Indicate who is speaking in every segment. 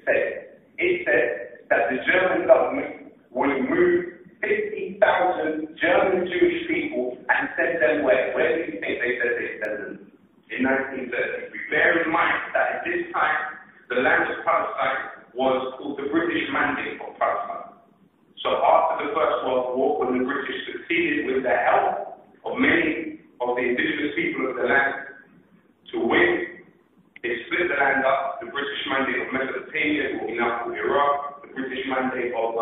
Speaker 1: say? It said that the German government would move 50,000 German Jewish people and send them where? Where do you think they said they sent them? In 1933. Bear in mind that at this time, the land of Palestine was called the British Mandate of Palestine. So after the First World War, when the British succeeded with the help of many of the indigenous people of the land to win, they split the land up. The British Mandate of Mesopotamia, what we now call Iraq, the British Mandate of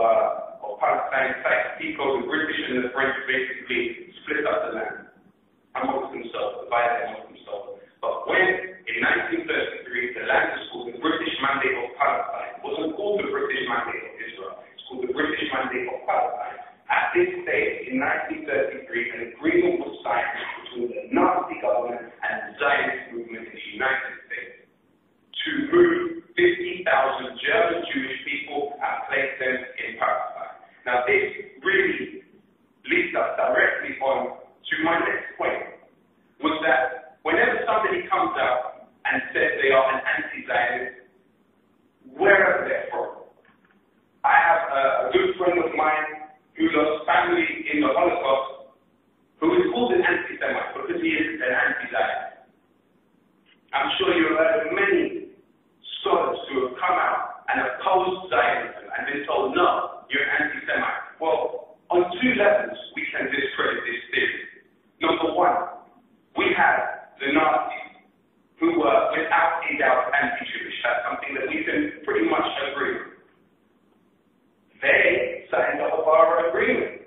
Speaker 1: Palestine, the British and the French basically split up the land amongst themselves, divided amongst themselves. But when, in 1933, the land was called the British Mandate of Palestine, it wasn't called the British Mandate of Israel, it's called the British Mandate of Palestine. At this stage, in 1933, an agreement was signed between the Nazi government and the Zionist movement in the United States to move 50,000 German Jewish people and place them in Palestine. Now, this really leads us directly on to my next point, was that whenever somebody comes out and says they are an anti-Zionist, wherever they're from. I have a good friend of mine who lost family in the Holocaust, who is called an anti-Semite because he is an anti-Zionist. I'm sure you've heard of many scholars who have come out and opposed Zionism and been told, no, you're an anti-Semite. Well, on two levels, we can discredit this theory. Number one, we have the Nazis, who were without a doubt anti-Jewish. That's something that we can pretty much agree with. They signed up our agreement.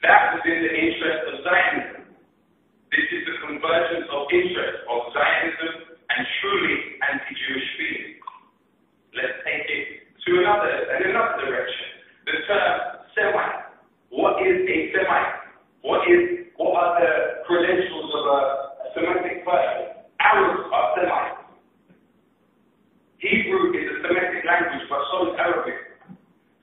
Speaker 1: That was in the interest of Zionism. This is the convergence of interest of Zionism and truly anti-Jewish feeling. Let's take it to another direction. The term Semite. What is a Semite? What are the credentials of a Semitic person? Arabs are Semites. Hebrew is a Semitic language, but so is Arabic.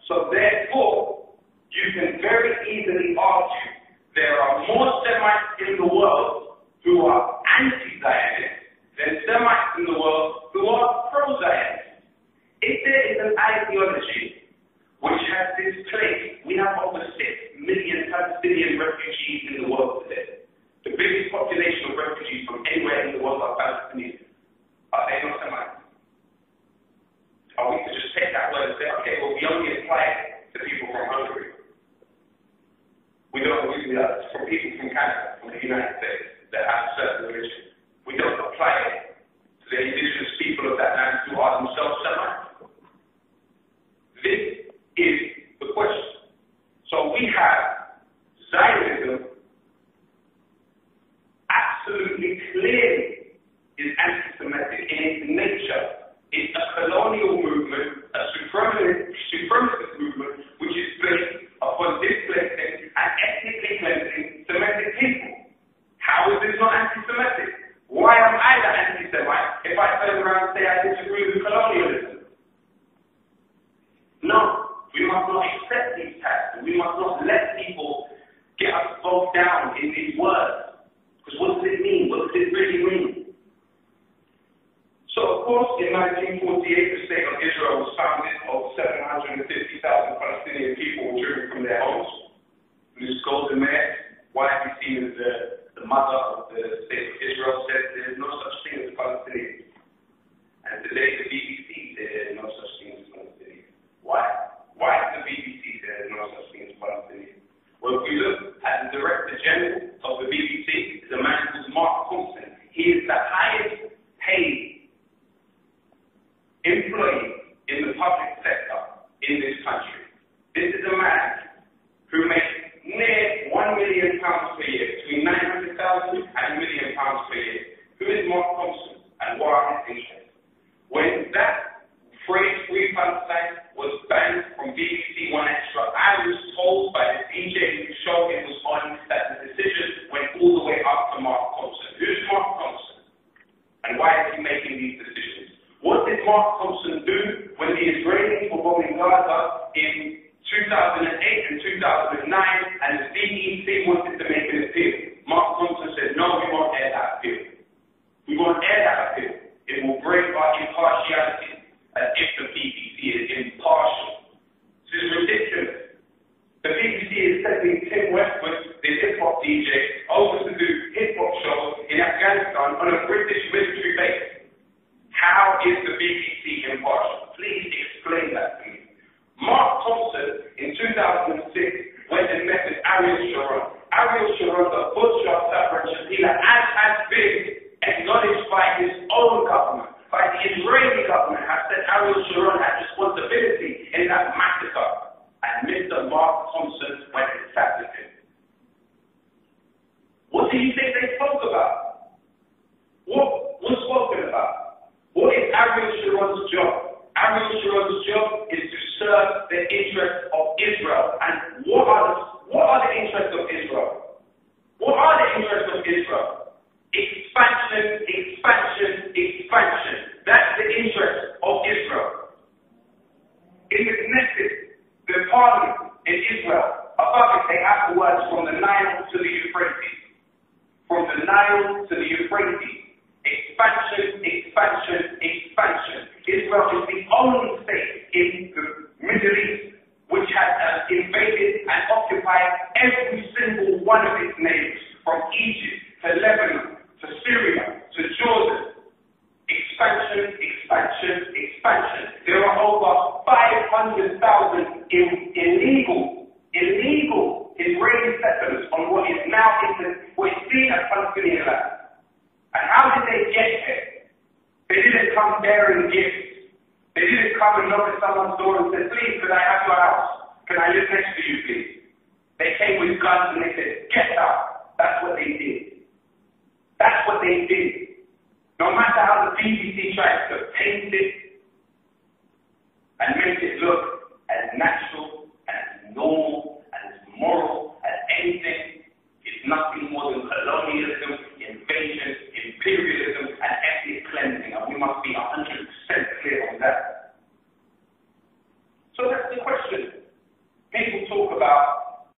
Speaker 1: So therefore, you can very easily argue there are more Semites in the world who are anti-Zionist than Semites in the world who are pro-Zionist. If there is an ideology which has displaced, we have over 6 million Palestinian refugees in the world today. The biggest population of refugees from anywhere in the world are Palestinians. Are they not Semites? Or we could just take that word and say, okay, well, we only apply it to people from Hungary. We don't use it from people from Canada, from the United States, that have certain religion. We don't apply it to the indigenous people of that land who are themselves Semites. This is the question. So we have Zionism absolutely clearly is anti-Semitic in its nature. It's a colonial movement, a supremacist movement, which is based upon displacing and ethnically cleansing Semitic people. How is this not anti-Semitic? Why am I the anti-Semite if I turn around and say I disagree with colonialism? No, we must not accept these facts. We must not let people get us bogged down in these words. Because what does it mean? What does it really mean? So, of course, in 1948, the state of Israel was founded of 750,000 Palestinian people withdrew from their homes. Ms. Golda Meir, widely seen as the mother of the state of Israel, said there is no such thing as Palestinians. And today the BBC says there is no such thing as Palestinians. Why? Why does the BBC say there is no such thing as Palestinians? Well, if we look at the Director General of the BBC, is a man called Mark Thompson. He is the highest paid employee in the public sector in this country. This is a man who makes near £1 million per year, between £900,000 and £1 million per year. Who is Mark Thompson and what are his interests? When that phrase Free Palestine was banned from BBC One Extra, I was told by the DJ whose show it was on that the decision went all the way up to Mark Thompson. Who's Mark Thompson? And why is he making these decisions? What did Mark Thompson do when the Israelis were bombing Gaza in 2008 and 2009 and the CEC wanted to make an appeal? Mark Thompson said, no, we won't air that appeal. We won't air that appeal. It will break our impartiality if the BBC is impartial. This is ridiculous. The BBC is sending Tim Westwood, the hip-hop DJ, over to do hip-hop shows in Afghanistan on a British military base. How is the BBC impartial? Please explain that to me. Mark Thompson, in 2006, went and met with Ariel Sharon. Ariel Sharon, the butcher of Sabra and Shatila, as has been acknowledged by his own government, by the Israeli government, has said Ariel Sharon had responsibility in that massacre. And Mr. Mark Thompson went and sat with him. What do you think they spoke about? What was spoken about? What is Ariel Sharon's job? Ariel Sharon's job is to serve the interests of Israel. And what are the interests of Israel? What are the interests of Israel? Expansion, expansion, expansion. That's the interest of Israel. In the Knesset, the parliament in Israel, above it they have the words from the Nile to the Euphrates. From the Nile to the Euphrates. Expansion, expansion, expansion. Israel is the only state in the Middle East which has invaded and occupied every single one of its neighbors, from Egypt to Lebanon to Syria to Jordan. Expansion, expansion, expansion. There are over 500,000 illegal Israeli settlers on what is now seen as Palestinian land. And how did they get here? They didn't come bearing gifts. They didn't come and knock at someone's door and say, please, could I have your house? Can I live next to you, please? They came with guns and they said, get out. That's what they did. That's what they did. No matter how the BBC tries to paint it and make it look as natural, as normal, as moral as anything, it's nothing more than colonialism, invasion, imperialism, and ethnic cleansing. And we must be 100% clear on that. So that's the question. People talk about